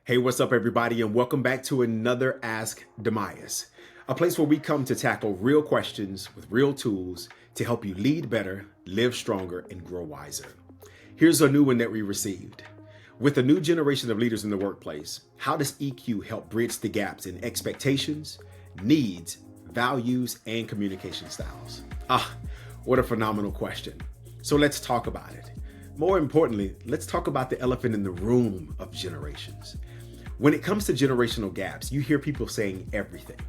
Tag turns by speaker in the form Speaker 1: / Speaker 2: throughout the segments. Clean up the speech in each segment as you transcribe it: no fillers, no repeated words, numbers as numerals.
Speaker 1: Hey, what's up, everybody, and welcome back to another Ask Dimyas, a place where we come to tackle real questions with real tools to help you lead better, live stronger, and grow wiser. Here's a new one that we received. With a new generation of leaders in the workplace, how does EQ help bridge the gaps in expectations, needs, values, and communication styles? What a phenomenal question. So let's talk about it. More importantly, let's talk about the elephant in the room of generations. When it comes to generational gaps, you hear people saying everything.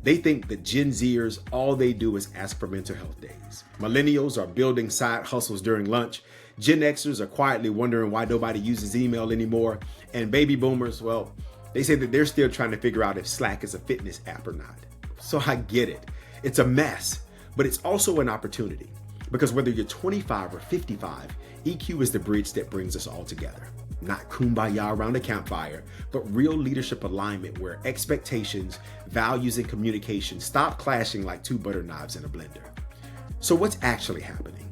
Speaker 1: They think that Gen Zers, all they do is ask for mental health days. Millennials are building side hustles during lunch. Gen Xers are quietly wondering why nobody uses email anymore. And baby boomers, well, they say that they're still trying to figure out if Slack is a fitness app or not. So I get it. It's a mess, but it's also an opportunity. Because whether you're 25 or 55, EQ is the bridge that brings us all together. Not kumbaya around a campfire, but real leadership alignment where expectations, values, and communication stop clashing like two butter knives in a blender. So what's actually happening?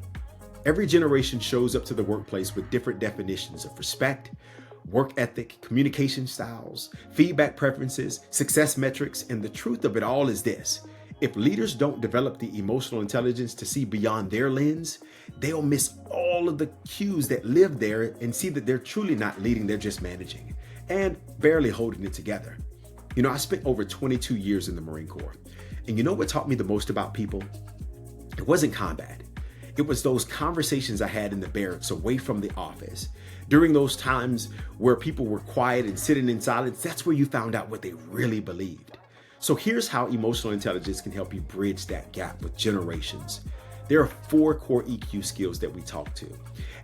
Speaker 1: Every generation shows up to the workplace with different definitions of respect, work ethic, communication styles, feedback preferences, success metrics, and the truth of it all is this. If leaders don't develop the emotional intelligence to see beyond their lens, they'll miss all of the cues that live there and see that they're truly not leading, they're just managing and barely holding it together. I spent over 22 years in the Marine Corps. And you know what taught me the most about people? It wasn't combat. It was those conversations I had in the barracks away from the office. During those times where people were quiet and sitting in silence, that's where you found out what they really believed. So here's how emotional intelligence can help you bridge that gap with generations. There are 4 core EQ skills that we talk to.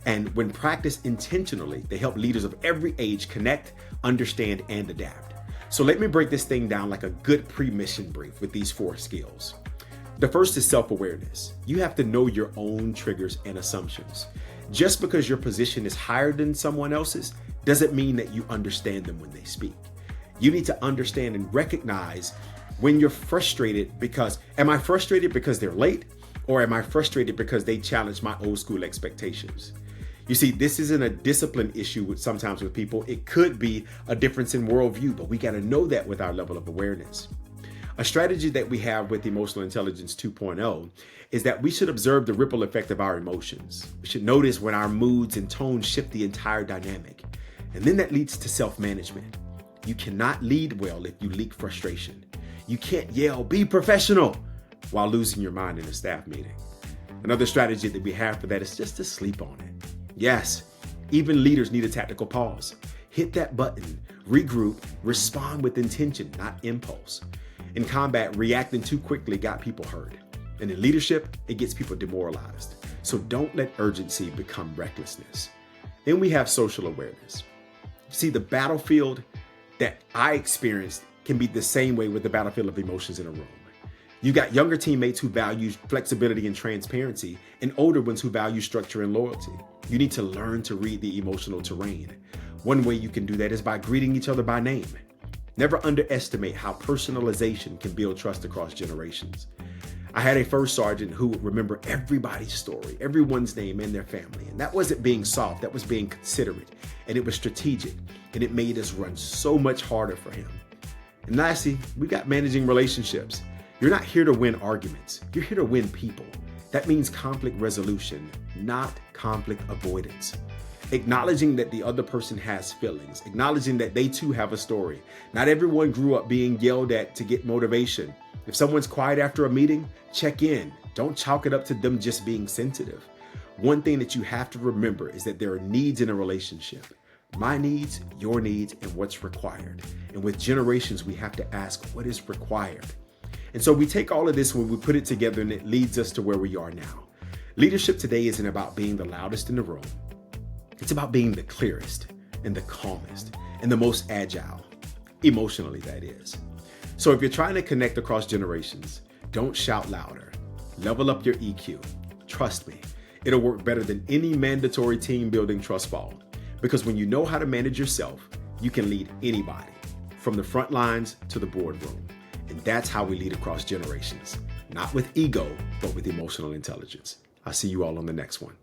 Speaker 1: And when practiced intentionally, they help leaders of every age connect, understand, and adapt. So let me break this thing down like a good pre-mission brief with these 4 skills. The first is self-awareness. You have to know your own triggers and assumptions. Just because your position is higher than someone else's doesn't mean that you understand them when they speak. You need to understand and recognize when you're frustrated because, am I frustrated because they're late? Or am I frustrated because they challenge my old school expectations? You see, this isn't a discipline issue sometimes with people. It could be a difference in worldview, but we got to know that with our level of awareness. A strategy that we have with Emotional Intelligence 2.0 is that we should observe the ripple effect of our emotions. We should notice when our moods and tones shift the entire dynamic. And then that leads to self-management. You cannot lead well if you leak frustration. You can't yell, "Be professional," while losing your mind in a staff meeting. Another strategy that we have for that is just to sleep on it. Yes, even leaders need a tactical pause. Hit that button, regroup, respond with intention, not impulse. In combat, reacting too quickly got people hurt. And in leadership, it gets people demoralized. So don't let urgency become recklessness. Then we have social awareness. See, the battlefield that I experienced can be the same way with the battlefield of emotions in a room. You got younger teammates who value flexibility and transparency, and older ones who value structure and loyalty. You need to learn to read the emotional terrain. One way you can do that is by greeting each other by name. Never underestimate how personalization can build trust across generations. I had a first sergeant who would remember everybody's story, everyone's name and their family. And that wasn't being soft, that was being considerate. And it was strategic, and it made us run so much harder for him. And lastly, we got managing relationships. You're not here to win arguments. You're here to win people. That means conflict resolution, not conflict avoidance. Acknowledging that the other person has feelings, acknowledging that they too have a story. Not everyone grew up being yelled at to get motivation. If someone's quiet after a meeting, check in. Don't chalk it up to them just being sensitive. One thing that you have to remember is that there are needs in a relationship. My needs, your needs, and what's required. And with generations, we have to ask what is required. And so we take all of this when we put it together, and it leads us to where we are now. Leadership today isn't about being the loudest in the room. It's about being the clearest and the calmest and the most agile, emotionally that is. So if you're trying to connect across generations, don't shout louder. Level up your EQ. Trust me, it'll work better than any mandatory team building trust fall. Because when you know how to manage yourself, you can lead anybody, from the front lines to the boardroom. And that's how we lead across generations, not with ego, but with emotional intelligence. I'll see you all on the next one.